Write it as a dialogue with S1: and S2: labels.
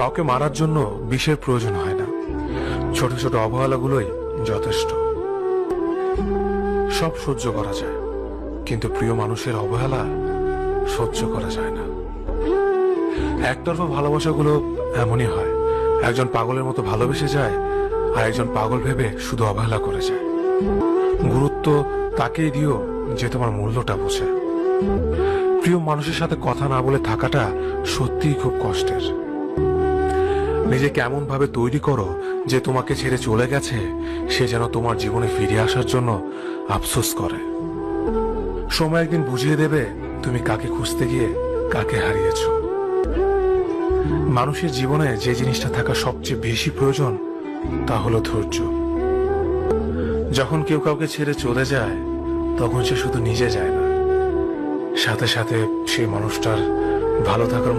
S1: কাউকে মারার জন্য বিষের প্রয়োজন হয় না, ছোট ছোট অবহেলাগুলোই যথেষ্ট। সব সহ্য করা যায়, কিন্তু প্রিয় মানুষের অবহেলা সহ্য করা যায় না। একতরফা ভালোবাসাগুলো এমনই হয়, একজন পাগলের মতো ভালোবেসে যায় আর একজন পাগল ভেবে শুধু অবহেলা করে যায়। গুরুত্ব তাকেই দিও যে তোমার মূল্যটা বোঝে। প্রিয় মানুষের সাথে কথা না বলে থাকাটা সত্যিই খুব কষ্টের। নিজেকে এমন ভাবে তৈরি করো যে তোমাকে ছেড়ে চলে গেছে সে যেন তোমার জীবনে ফিরে আসার জন্য আফসোস করে। সময় একদিন বুঝিয়ে দেবে তুমি কাকে খুঁজতে গিয়ে কাকে হারিয়েছ। মানুষের জীবনে যে জিনিসটা থাকা সবচেয়ে বেশি প্রয়োজন তা হলো ধৈর্য। যখন কেউ কাউকে ছেড়ে চলে যায় তখন সে শুধু নিজে যায় না, সাথে সাথে সেই মানুষটার ভালো থাকার